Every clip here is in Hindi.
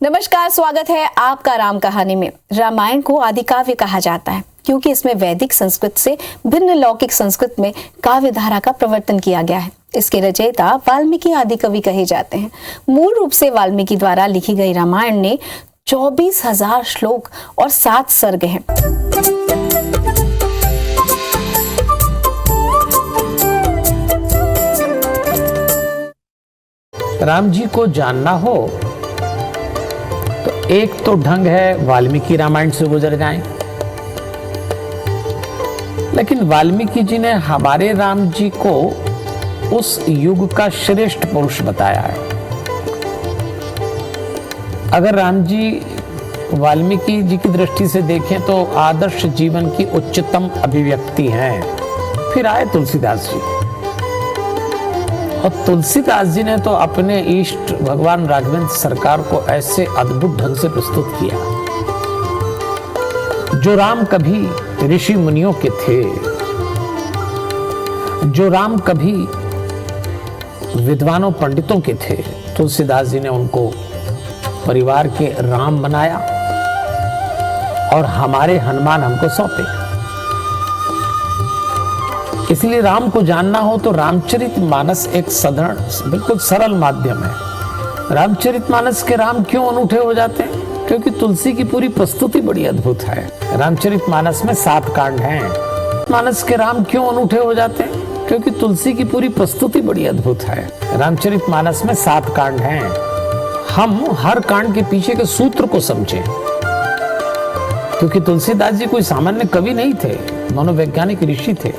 नमस्कार, स्वागत है आपका राम कहानी में। रामायण को आदि काव्य कहा जाता है क्योंकि इसमें वैदिक संस्कृत से भिन्न लौकिक संस्कृत में काव्य धारा का प्रवर्तन किया गया है। इसके रचयिता वाल्मीकि आदि कवि कहे जाते हैं। मूल रूप से वाल्मीकि द्वारा लिखी गई रामायण ने 24,000 श्लोक और 7 सर्ग हैं। राम जी को जानना हो तो एक तो ढंग है वाल्मीकि रामायण से गुजर जाएं, लेकिन वाल्मीकि जी ने हमारे राम जी को उस युग का श्रेष्ठ पुरुष बताया है। अगर राम जी वाल्मीकि जी की दृष्टि से देखें तो आदर्श जीवन की उच्चतम अभिव्यक्ति हैं। फिर आए तुलसीदास जी, और तुलसीदास जी ने तो अपने इष्ट भगवान राघवेंद्र सरकार को ऐसे अद्भुत ढंग से प्रस्तुत किया। जो राम कभी ऋषि मुनियों के थे, जो राम कभी विद्वानों पंडितों के थे, तुलसीदास जी ने उनको परिवार के राम बनाया और हमारे हनुमान हमको सौंपे। इसलिए राम को जानना हो तो रामचरितमानस एक साधारण बिल्कुल सरल माध्यम है। रामचरितमानस के राम क्यों अनूठे हो जाते हैं? क्योंकि तुलसी की पूरी प्रस्तुति बड़ी अद्भुत है। रामचरितमानस में 7 कांड हैं। मानस के राम क्यों अनूठे हो जाते हैं? क्योंकि तुलसी की पूरी प्रस्तुति बड़ी अद्भुत है। रामचरितमानस में 7 कांड हैं। हम हर कांड के पीछे के सूत्र को समझें, क्योंकि तुलसीदास जी कोई सामान्य कवि नहीं थे, मनोवैज्ञानिक ऋषि थे।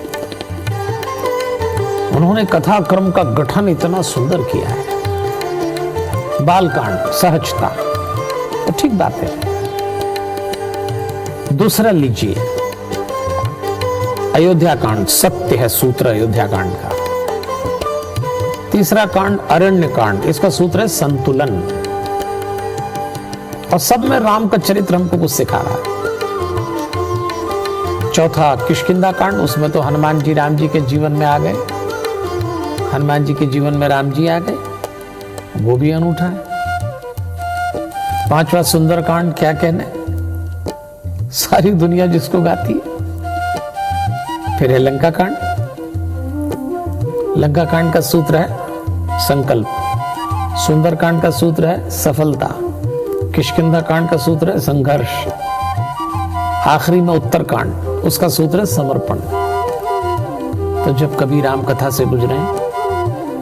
उन्होंने कथा क्रम का गठन इतना सुंदर किया है। बालकांड सहजता, तो ठीक बात है। दूसरा लीजिए अयोध्या कांड, सत्य है सूत्र अयोध्या कांड का। तीसरा कांड अरण्य कांड, इसका सूत्र है संतुलन। और सब में राम का चरित्र हमको कुछ सिखा रहा है। चौथा किष्किंधा कांड, उसमें तो हनुमान जी राम जी के जीवन में आ गए, हनुमान जी के जीवन में राम जी आ गए, वो भी अनूठा है। 5वां सुंदरकांड, क्या कहने, सारी दुनिया जिसको गाती है। फिर है लंका कांड। लंका कांड का सूत्र है संकल्प, सुंदरकांड का सूत्र है सफलता, किष्किंधा कांड का सूत्र है संघर्ष, आखिरी में उत्तरकांड, उसका सूत्र है समर्पण। तो जब कभी राम कथा से गुजरे,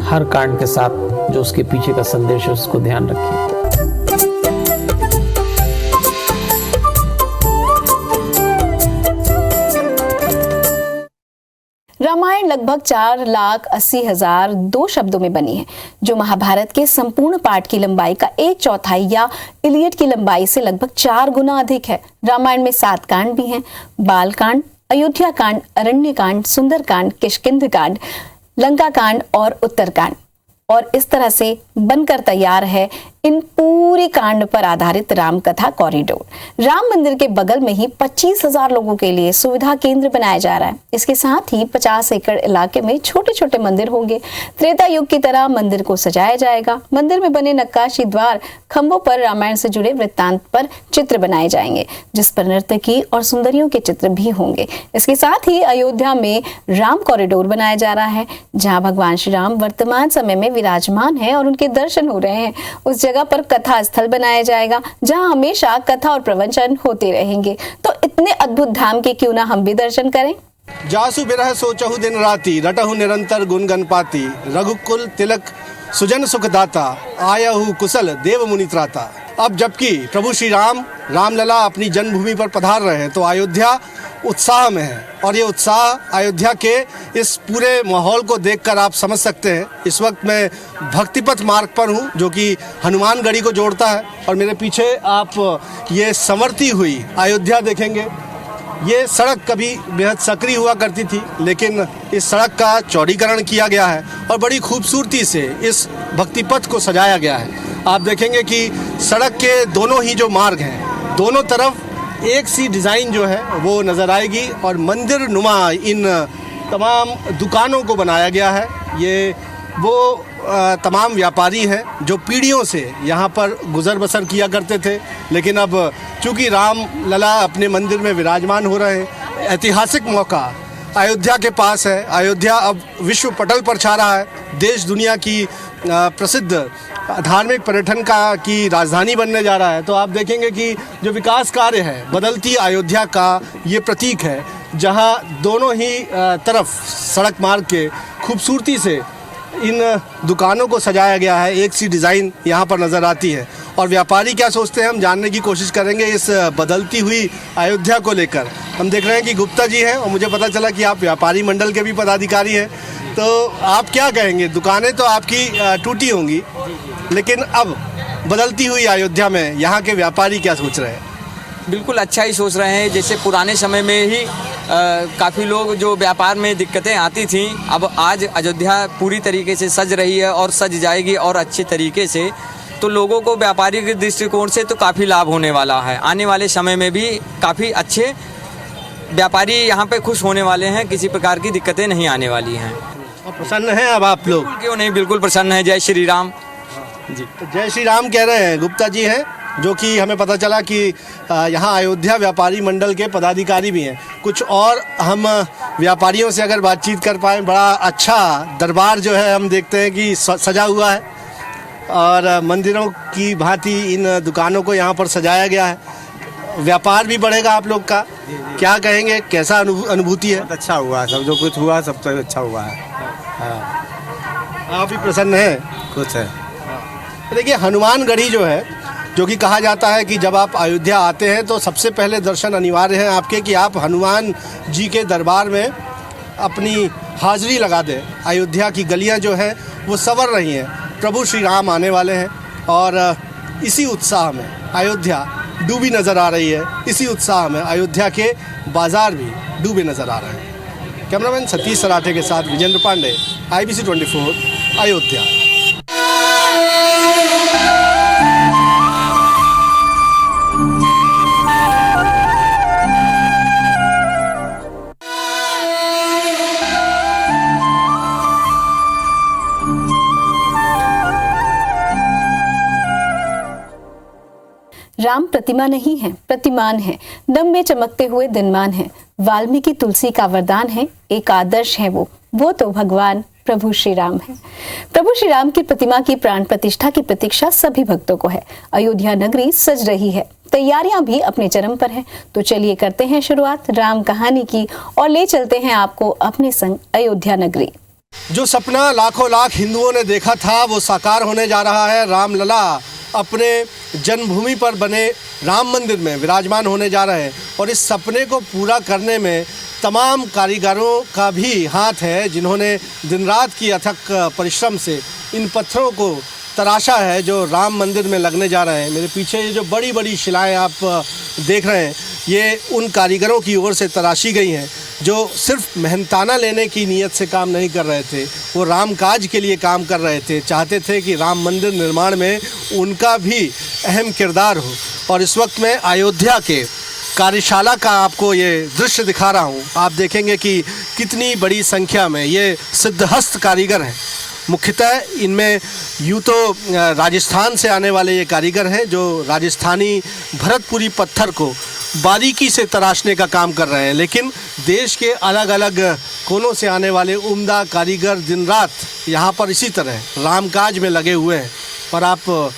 हर कांड के साथ जो उसके पीछे का संदेश है उसको ध्यान रखिए। रामायण लगभग 4,80,000 2 शब्दों में बनी है, जो महाभारत के संपूर्ण पाठ की लंबाई का 1/4 या इलियड की लंबाई से लगभग 4 गुना अधिक है। रामायण में 7 कांड भी हैं। बालकांड, अयोध्या कांड, अरण्य कांड, सुंदरकांड, किष्किंध कांड, लंका कांड और उत्तरकांड। और इस तरह से बनकर तैयार है इन पूरी कांड पर आधारित राम कथा कॉरिडोर। राम मंदिर के बगल में ही 25,000 लोगों के लिए सुविधा केंद्र बनाया जा रहा है। इसके साथ ही 50 एकड़ इलाके में छोटे छोटे मंदिर होंगे। त्रेता युग की तरह मंदिर को सजाया जाएगा। मंदिर में बने नक्काशी द्वार खंभों पर रामायण से जुड़े वृत्तांत पर चित्र बनाए जाएंगे, जिस पर नर्तकी और सुंदरियों के चित्र भी होंगे। इसके साथ ही अयोध्या में राम कॉरिडोर बनाया जा रहा है, जहाँ भगवान श्री राम वर्तमान समय में विराजमान है और उनके दर्शन हो रहे हैं। उस जगह पर कथा स्थल बनाया जाएगा, जहां हमेशा कथा और प्रवचन होते रहेंगे। तो इतने अद्भुत धाम के क्यों ना हम भी दर्शन करें। जासु बिरह सोचहु दिन राति, रटहु निरंतर गुण गणपाति, रघुकुल तिलक सुजन सुखदाता, आयहु कुशल देव मुनि त्राता। अब जबकि प्रभु श्री राम रामलला अपनी जन्मभूमि पर पधार रहे हैं, तो अयोध्या उत्साह में है। और ये उत्साह अयोध्या के इस पूरे माहौल को देखकर आप समझ सकते हैं। इस वक्त मैं भक्तिपथ मार्ग पर हूँ, जो कि हनुमान गढ़ी को जोड़ता है। और मेरे पीछे आप ये संवरती हुई अयोध्या देखेंगे। ये सड़क कभी बेहद सक्रिय हुआ करती थी, लेकिन इस सड़क का चौड़ीकरण किया गया है और बड़ी खूबसूरती से इस भक्तिपथ को सजाया गया है। आप देखेंगे कि सड़क के दोनों ही जो मार्ग हैं, दोनों तरफ एक सी डिज़ाइन जो है वो नज़र आएगी। और मंदिर नुमा इन तमाम दुकानों को बनाया गया है। ये वो तमाम व्यापारी हैं जो पीढ़ियों से यहाँ पर गुजर बसर किया करते थे, लेकिन अब चूँकि राम लला अपने मंदिर में विराजमान हो रहे हैं, ऐतिहासिक मौका अयोध्या के पास है। अयोध्या अब विश्व पटल पर छा रहा है, देश दुनिया की प्रसिद्ध धार्मिक पर्यटन की राजधानी बनने जा रहा है। तो आप देखेंगे कि जो विकास कार्य है, बदलती अयोध्या का ये प्रतीक है, जहाँ दोनों ही तरफ सड़क मार्ग के खूबसूरती से इन दुकानों को सजाया गया है। एक सी डिज़ाइन यहाँ पर नज़र आती है और व्यापारी क्या सोचते हैं हम जानने की कोशिश करेंगे इस बदलती हुई अयोध्या को लेकर। हम देख रहे हैं कि गुप्ता जी हैं और मुझे पता चला कि आप व्यापारी मंडल के भी पदाधिकारी हैं, तो आप क्या कहेंगे? दुकानें तो आपकी टूटी होंगी, लेकिन अब बदलती हुई अयोध्या में यहाँ के व्यापारी क्या सोच रहे हैं? बिल्कुल अच्छा ही सोच रहे हैं। जैसे पुराने समय में ही काफ़ी लोग जो व्यापार में दिक्कतें आती थीं, अब आज अयोध्या पूरी तरीके से सज रही है और सज जाएगी और अच्छे तरीके से, तो लोगों को व्यापारी के दृष्टिकोण से तो काफ़ी लाभ होने वाला है। आने वाले समय में भी काफ़ी अच्छे व्यापारी यहाँ पे खुश होने वाले हैं, किसी प्रकार की दिक्कतें नहीं आने वाली हैं। और प्रसन्न हैं अब आप लोग? क्यों नहीं, बिल्कुल प्रसन्न है। जय श्री राम जी। जय श्री राम कह रहे हैं गुप्ता जी हैं, जो कि हमें पता चला कि यहाँ अयोध्या व्यापारी मंडल के पदाधिकारी भी हैं। कुछ और हम व्यापारियों से अगर बातचीत कर पाएँ। बड़ा अच्छा दरबार जो है हम देखते हैं कि सजा हुआ है और मंदिरों की भांति इन दुकानों को यहाँ पर सजाया गया है। व्यापार भी बढ़ेगा आप लोग का, क्या कहेंगे, कैसा अनुभूति है? बहुत अच्छा हुआ है, सब जो कुछ हुआ सब तो अच्छा हुआ है। आप भी प्रसन्न हैं? कुछ है। देखिए, हनुमानगढ़ी जो है, जो कि कहा जाता है कि जब आप अयोध्या आते हैं तो सबसे पहले दर्शन अनिवार्य है आपके कि आप हनुमान जी के दरबार में अपनी हाजिरी लगा दें। अयोध्या की गलियां जो हैं वो संवर रही हैं, प्रभु श्री राम आने वाले हैं और इसी उत्साह में अयोध्या डूबी नज़र आ रही है। इसी उत्साह में अयोध्या के बाज़ार भी डूबे नज़र आ रहे हैं। कैमरामैन सतीश सराठे के साथ विजेंद्र पांडे, IBC 24, अयोध्या। राम प्रतिमा नहीं है, प्रतिमान है, दम में चमकते हुए दिनमान है। वाल्मीकि तुलसी का वरदान है, एक आदर्श है वो तो भगवान प्रभु श्री राम है। प्रभु श्री राम की प्रतिमा की प्राण प्रतिष्ठा की प्रतीक्षा सभी भक्तों को है। अयोध्या नगरी सज रही है, तैयारियां भी अपने चरम पर हैं। तो चलिए करते हैं शुरुआत राम कहानी की और ले चलते हैं आपको अपने संग अयोध्या नगरी। जो सपना लाखों लाख हिंदुओं ने देखा था वो साकार होने जा रहा है। राम लला अपने जन्मभूमि पर बने राम मंदिर में विराजमान होने जा रहे हैं और इस सपने को पूरा करने में तमाम कारीगरों का भी हाथ है, जिन्होंने दिन रात की अथक परिश्रम से इन पत्थरों को तराशा है जो राम मंदिर में लगने जा रहे हैं। मेरे पीछे ये जो बड़ी बड़ी शिलाएं आप देख रहे हैं, ये उन कारीगरों की ओर से तराशी गई हैं जो सिर्फ मेहनताना लेने की नीयत से काम नहीं कर रहे थे, वो राम काज के लिए काम कर रहे थे। चाहते थे कि राम मंदिर निर्माण में उनका भी अहम किरदार हो। और इस वक्त मैं अयोध्या के कार्यशाला का आपको ये दृश्य दिखा रहा हूँ। आप देखेंगे कि कितनी बड़ी संख्या में ये सिद्धहस्त कारीगर हैं। मुख्यतः इनमें यूँ तो राजस्थान से आने वाले ये कारीगर हैं जो राजस्थानी भरतपुरी पत्थर को बारीकी से तराशने का काम कर रहे हैं, लेकिन देश के अलग अलग कोनों से आने वाले उम्दा कारीगर दिन रात यहाँ पर इसी तरह रामकाज में लगे हुए हैं। और आप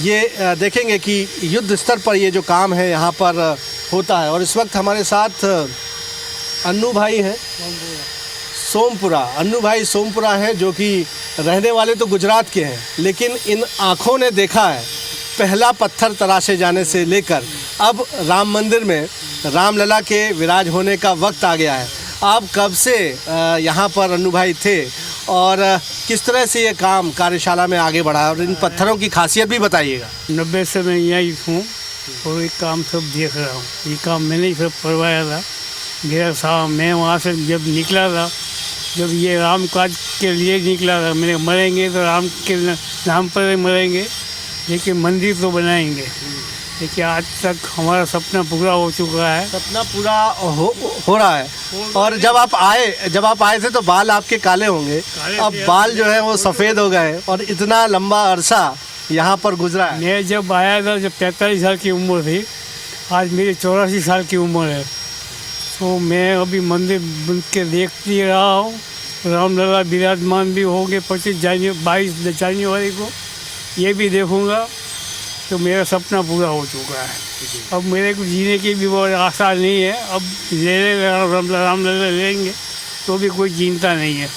ये देखेंगे कि युद्ध स्तर पर ये जो काम है यहाँ पर होता है। और इस वक्त हमारे साथ अन्नू भाई हैं सोमपुरा। अन्नू भाई सोमपुरा हैं जो कि रहने वाले तो गुजरात के हैं, लेकिन इन आँखों ने देखा है पहला पत्थर तराशे जाने से लेकर अब राम मंदिर में रामलला के विराज होने का वक्त आ गया है। आप कब से यहाँ पर अन्नू भाई थे और किस तरह से ये काम कार्यशाला में आगे बढ़ा, और इन पत्थरों की खासियत भी बताइएगा। 90 से मैं यहीं हूँ और ये काम सब देख रहा हूँ। ये काम मैंने ही सब करवाया था। मेरा साहब मैं वहाँ से जब निकला था, जब ये राम काज के लिए निकला था, मैंने मरेंगे तो राम के नाम पर मरेंगे, लेकिन मंदिर तो बनाएंगे। देखिए आज तक हमारा सपना पूरा हो चुका है। सपना पूरा हो रहा है। और जब आप आए थे तो बाल आपके काले होंगे, अब बाल जो है वो सफ़ेद हो गए और इतना लंबा अरसा यहाँ पर गुजरा है। मैं जब आया था जब 43 साल की उम्र थी, आज मेरी 84 साल की उम्र है। तो मैं अभी मंदिर बन के देख ही रहा हूँ। रामलला विराजमान भी होंगे 22 जनवरी को, ये भी देखूँगा। तो मेरा सपना पूरा हो चुका है। अब मेरे को जीने की भी बहुत आशा नहीं है। अब रामलला लेंगे तो भी कोई चिंता नहीं है।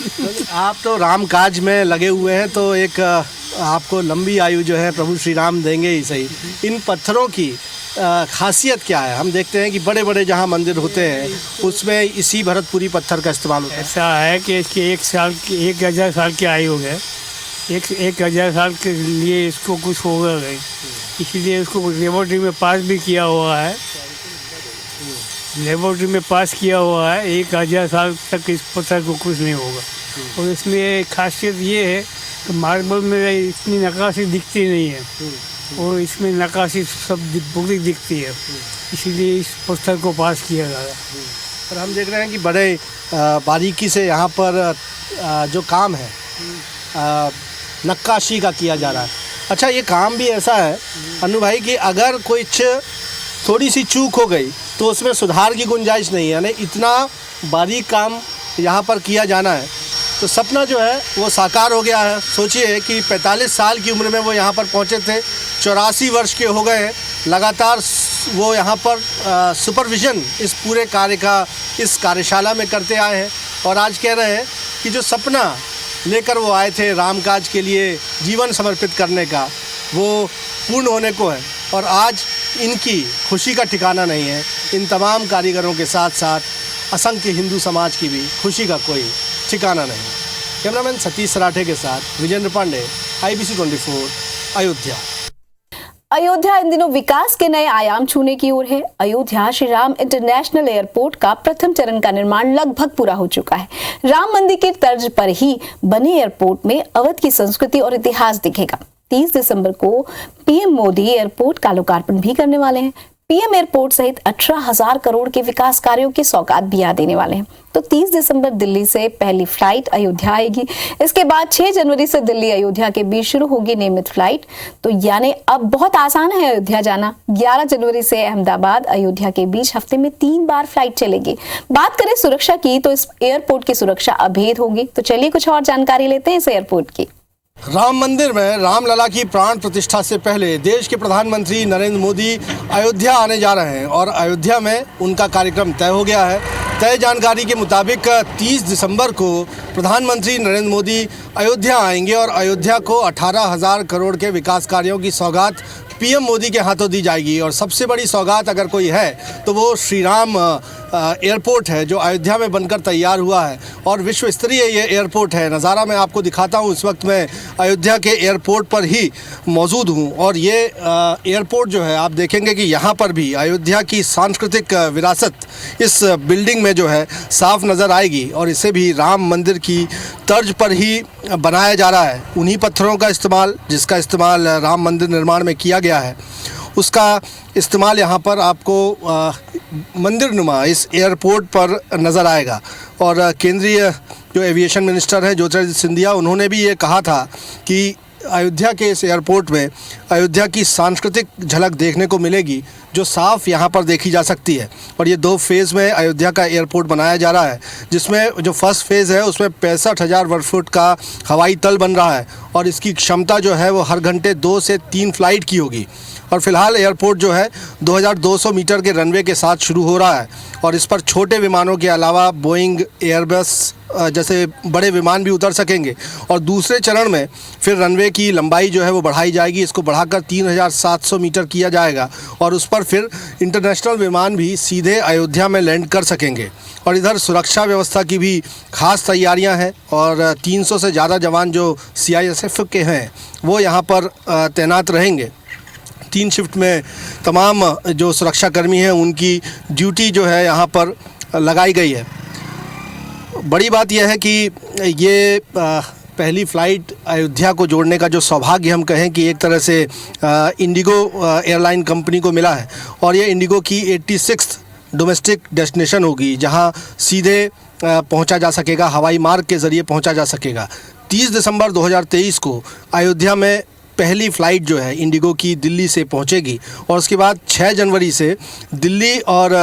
आप तो राम काज में लगे हुए हैं, तो एक आपको लंबी आयु जो है प्रभु श्री राम देंगे ही सही। इन पत्थरों की खासियत क्या है? हम देखते हैं कि बड़े बड़े जहाँ मंदिर होते हैं उसमें इसी भरतपुरी पत्थर का इस्तेमाल होता है। ऐसा है कि इसके 1000 साल की आयु है। 1000 साल के लिए इसको कुछ होगा नहीं, इसलिए इसको लेबोरेटरी में पास भी किया हुआ है। 1000 साल तक इस पत्थर को कुछ नहीं होगा। और इसमें एक खासियत ये है कि मार्बल में इतनी नक्काशी दिखती नहीं है और इसमें नक्काशी सब पूरी दिखती है, इसीलिए इस पत्थर को पास किया जा रहा है। और हम देख रहे हैं कि बड़े बारीकी से यहाँ पर जो काम है नक्काशी का किया जा रहा है। अच्छा, ये काम भी ऐसा है अनु भाई कि अगर कोई थोड़ी सी चूक हो गई तो उसमें सुधार की गुंजाइश नहीं है, यानी इतना बारीक काम यहाँ पर किया जाना है। तो सपना जो है वो साकार हो गया है। सोचिए कि 45 साल की उम्र में वो यहाँ पर पहुँचे थे, 84 वर्ष के हो गए हैं। लगातार वो यहाँ पर सुपरविज़न इस पूरे कार्य का इस कार्यशाला में करते आए हैं और आज कह रहे हैं कि जो सपना लेकर वो आए थे राम काज के लिए जीवन समर्पित करने का, वो पूर्ण होने को है। और आज इनकी खुशी का ठिकाना नहीं है। इन तमाम कारीगरों के साथ साथ असंख्य हिंदू समाज की भी खुशी का कोई ठिकाना नहीं। कैमरामैन सतीश सराठे के साथ विजेंद्र पांडे, IBC 24, अयोध्या। अयोध्या इन दिनों विकास के नए आयाम छूने की ओर है। अयोध्या श्री राम इंटरनेशनल एयरपोर्ट का प्रथम चरण का निर्माण लगभग पूरा हो चुका है। राम मंदिर के तर्ज पर ही बने एयरपोर्ट में अवध की संस्कृति और इतिहास दिखेगा। 30 दिसंबर को पीएम मोदी एयरपोर्ट का लोकार्पण भी करने वाले हैं। पीएम एयरपोर्ट सहित 18,000 करोड़ के विकास कार्यों की सौगात भी याद देने वाले हैं। तो 30 दिसंबर दिल्ली से पहली फ्लाइट अयोध्या आएगी। इसके बाद 6 जनवरी से दिल्ली अयोध्या के बीच शुरू होगी नियमित फ्लाइट। तो यानी अब बहुत आसान है अयोध्या जाना। 11 जनवरी से अहमदाबाद अयोध्या के बीच हफ्ते में 3 बार फ्लाइट चलेगी। बात करें सुरक्षा की तो इस एयरपोर्ट की सुरक्षा अभेद होगी। तो चलिए कुछ और जानकारी लेते हैं इस एयरपोर्ट की। राम मंदिर में रामलला की प्राण प्रतिष्ठा से पहले देश के प्रधानमंत्री नरेंद्र मोदी अयोध्या आने जा रहे हैं और अयोध्या में उनका कार्यक्रम तय हो गया है। तय जानकारी के मुताबिक 30 दिसंबर को प्रधानमंत्री नरेंद्र मोदी अयोध्या आएंगे और अयोध्या को 18,000 करोड़ के विकास कार्यों की सौगात पीएम मोदी के हाथों दी जाएगी। और सबसे बड़ी सौगात अगर कोई है तो वो श्री राम एयरपोर्ट है जो अयोध्या में बनकर तैयार हुआ है और विश्व स्तरीय ये एयरपोर्ट है। नज़ारा मैं आपको दिखाता हूँ। इस वक्त मैं अयोध्या के एयरपोर्ट पर ही मौजूद हूँ और ये एयरपोर्ट जो है आप देखेंगे कि यहाँ पर भी अयोध्या की सांस्कृतिक विरासत इस बिल्डिंग में जो है साफ नज़र आएगी और इसे भी राम मंदिर की तर्ज पर ही बनाया जा रहा है। उन्हीं पत्थरों का इस्तेमाल जिसका इस्तेमाल राम मंदिर निर्माण में किया गया है उसका इस्तेमाल यहाँ पर आपको मंदिर नुमा इस एयरपोर्ट पर नज़र आएगा। और केंद्रीय जो एविएशन मिनिस्टर है ज्योतिरादित्य सिंधिया, उन्होंने भी ये कहा था कि अयोध्या के इस एयरपोर्ट में अयोध्या की सांस्कृतिक झलक देखने को मिलेगी जो साफ यहाँ पर देखी जा सकती है। और ये 2 फेज़ में अयोध्या का एयरपोर्ट बनाया जा रहा है जिसमें जो फर्स्ट फेज़ है उसमें 65,000 वर्ग फुट का हवाई तल बन रहा है और इसकी क्षमता जो है वो हर घंटे 2 से 3 फ्लाइट की होगी। और फिलहाल एयरपोर्ट जो है 2200 मीटर के रनवे के साथ शुरू हो रहा है और इस पर छोटे विमानों के अलावा बोइंग, एयरबस जैसे बड़े विमान भी उतर सकेंगे। और दूसरे चरण में फिर रनवे की लंबाई जो है वो बढ़ाई जाएगी, इसको बढ़ाकर 3700 मीटर किया जाएगा और उस पर फिर इंटरनेशनल विमान भी सीधे अयोध्या में लैंड कर सकेंगे। और इधर सुरक्षा व्यवस्था की भी खास तैयारियां हैं और 300 से ज़्यादा जवान जो CISF के हैं वो यहाँ पर तैनात रहेंगे। 3 शिफ्ट में तमाम जो सुरक्षाकर्मी हैं उनकी ड्यूटी जो है यहाँ पर लगाई गई है। बड़ी बात यह है कि ये पहली फ़्लाइट अयोध्या को जोड़ने का जो सौभाग्य हम कहें कि एक तरह से इंडिगो एयरलाइन कंपनी को मिला है, और ये इंडिगो की 86th डोमेस्टिक डेस्टिनेशन होगी जहां सीधे पहुंचा जा सकेगा, हवाई मार्ग के ज़रिए पहुंचा जा सकेगा। 30 दिसंबर 2023 को अयोध्या में पहली फ़्लाइट जो है इंडिगो की दिल्ली से पहुंचेगी, और उसके बाद 6 जनवरी से दिल्ली और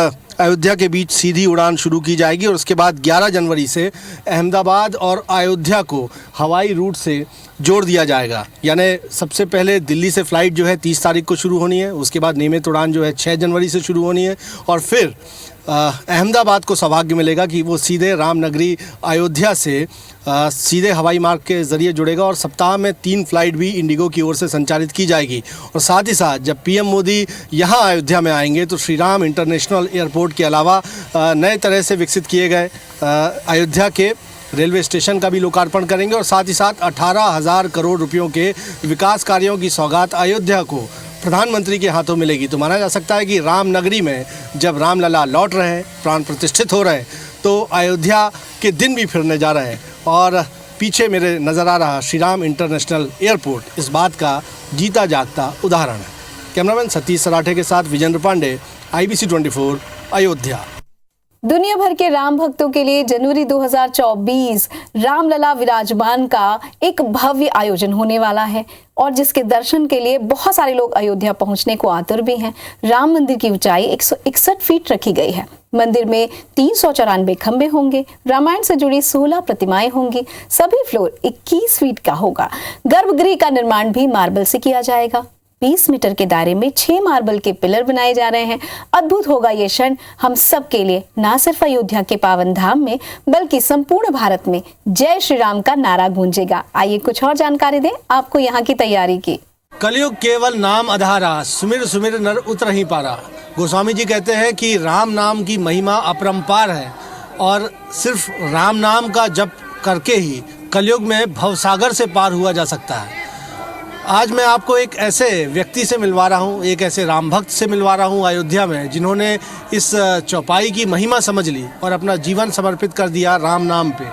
अयोध्या के बीच सीधी उड़ान शुरू की जाएगी, और उसके बाद 11 जनवरी से अहमदाबाद और अयोध्या को हवाई रूट से जोड़ दिया जाएगा। यानी सबसे पहले दिल्ली से फ़्लाइट जो है 30 तारीख को शुरू होनी है, उसके बाद नियमित उड़ान जो है 6 जनवरी से शुरू होनी है, और फिर अहमदाबाद को सौभाग्य मिलेगा कि वो सीधे रामनगरी अयोध्या से सीधे हवाई मार्ग के ज़रिए जुड़ेगा, और सप्ताह में 3 फ्लाइट भी इंडिगो की ओर से संचालित की जाएगी। और साथ ही साथ जब पीएम मोदी यहाँ अयोध्या में आएंगे तो श्री राम इंटरनेशनल एयरपोर्ट के अलावा नए तरह से विकसित किए गए अयोध्या के रेलवे स्टेशन का भी लोकार्पण करेंगे, और साथ ही साथ 18,000 करोड़ रुपयों के विकास कार्यों की सौगात अयोध्या को प्रधानमंत्री के हाथों मिलेगी। तो माना जा सकता है कि रामनगरी में जब रामलला लौट रहे हैं, प्राण प्रतिष्ठित हो रहे हैं, तो अयोध्या के दिन भी फिरने जा रहे हैं। और पीछे मेरे नज़र आ रहा श्री राम इंटरनेशनल एयरपोर्ट इस बात का जीता जागता उदाहरण है। कैमरामैन सतीश सराठे के साथ विजेंद्र पांडे, IBC 24 अयोध्या। दुनिया भर के राम भक्तों के लिए जनवरी 2024 रामलला विराजमान का एक भव्य आयोजन होने वाला है, और जिसके दर्शन के लिए बहुत सारे लोग अयोध्या पहुंचने को आतुर भी हैं। राम मंदिर की ऊंचाई 161 फीट रखी गई है। मंदिर में 394 खंबे होंगे। रामायण से जुड़ी 16 प्रतिमाएं होंगी। सभी फ्लोर 21 फीट का होगा। गर्भगृह का निर्माण भी मार्बल से किया जाएगा। 20 मीटर के दायरे में 6 मार्बल के पिलर बनाए जा रहे हैं। अद्भुत होगा ये क्षण हम सब के लिए। ना सिर्फ अयोध्या के पावन धाम में बल्कि संपूर्ण भारत में जय श्री राम का नारा गूंजेगा। आइए कुछ और जानकारी दें आपको यहाँ की तैयारी की। कलयुग केवल नाम आधारा, सुमिर सुमिर नर उतर ही पारा। गोस्वामी जी कहते हैं कि राम नाम की महिमा अपरंपार है, और सिर्फ राम नाम का जप करके ही कलयुग में भवसागर से पार हुआ जा सकता है। आज मैं आपको एक ऐसे व्यक्ति से मिलवा रहा हूँ, एक ऐसे राम भक्त से मिलवा रहा हूँ अयोध्या में, जिन्होंने इस चौपाई की महिमा समझ ली और अपना जीवन समर्पित कर दिया राम नाम पे।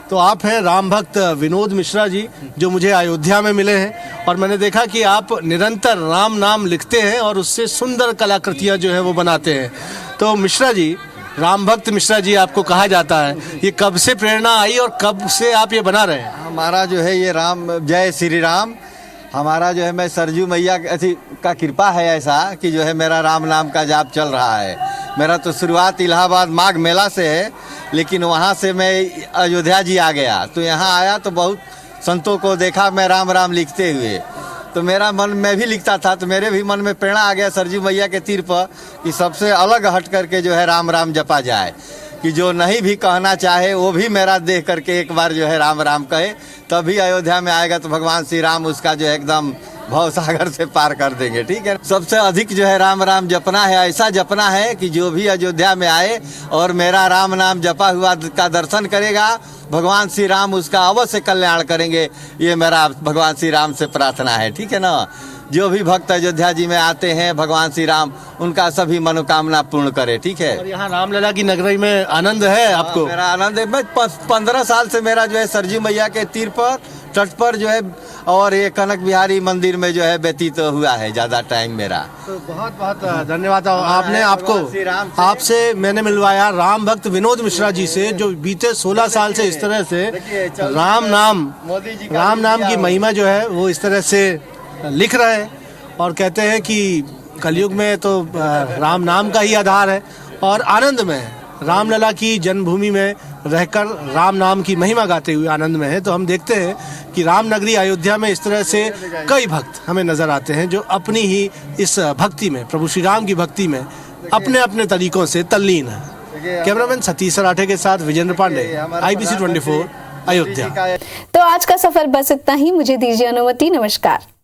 तो आप हैं राम भक्त विनोद मिश्रा जी, जो मुझे अयोध्या में मिले हैं, और मैंने देखा कि आप निरंतर राम नाम लिखते हैं और उससे सुंदर कलाकृतियाँ जो है वो बनाते हैं। तो मिश्रा जी, राम भक्त मिश्रा जी आपको कहा जाता है, ये कब से प्रेरणा आई और कब से आप ये बना रहे हैं? हमारा जो है ये राम, जय श्री राम, हमारा जो है मैं सरजू मैया का कृपा है ऐसा कि जो है मेरा राम नाम का जाप चल रहा है। मेरा तो शुरुआत इलाहाबाद माघ मेला से है, लेकिन वहाँ से मैं अयोध्या जी आ गया, तो यहाँ आया तो बहुत संतों को देखा मैं राम राम लिखते हुए, तो मेरा मन, मैं भी लिखता था, तो मेरे भी मन में प्रेरणा आ गया सरजू मैया के तीर पर कि सबसे अलग हट करके जो है राम राम जपा जाए, कि जो नहीं भी कहना चाहे वो भी मेरा देख करके एक बार जो है राम राम कहे, तभी अयोध्या में आएगा तो भगवान श्री राम उसका जो है एकदम भवसागर से पार कर देंगे। ठीक है, सबसे अधिक जो है राम राम जपना है, ऐसा जपना है कि जो भी अयोध्या में आए और मेरा राम नाम जपा हुआ का दर्शन करेगा, भगवान श्री राम उसका अवश्य कल्याण करेंगे। ये मेरा भगवान श्री राम से प्रार्थना है। ठीक है ना, जो भी भक्त अयोध्या जी में आते हैं, भगवान श्री राम उनका सभी मनोकामना पूर्ण करे। ठीक है, और यहाँ रामलला की नगरी में आनंद है आपको? मेरा आनंद है। मैं 15 साल से मेरा जो है सरजू मैया के तीर पर, तट पर जो है, और ये कनक बिहारी मंदिर में जो है व्यतीत हुआ है ज़्यादा टाइम मेरा। तो बहुत बहुत धन्यवाद आपने, आपसे मैंने मिलवाया राम भक्त विनोद मिश्रा जी से, जो बीते 16 साल से इस तरह से राम नाम की महिमा जो है वो इस तरह से लिख रहे हैं, और कहते हैं कि कलयुग में तो राम नाम का ही आधार है, और आनंद में रामलला की जन्मभूमि में रहकर राम नाम की महिमा गाते हुए आनंद में है। तो हम देखते हैं कि रामनगरी अयोध्या में इस तरह से कई भक्त हमें नजर आते हैं, जो अपनी ही इस भक्ति में, प्रभु श्री राम की भक्ति में अपने अपने तरीकों से तल्लीन है। कैमरामैन सतीश सराठे के साथ विजेंद्र पांडे, IBC 24 अयोध्या। तो आज का सफर बस इतना ही। मुझे दीजिए अनुमति। नमस्कार।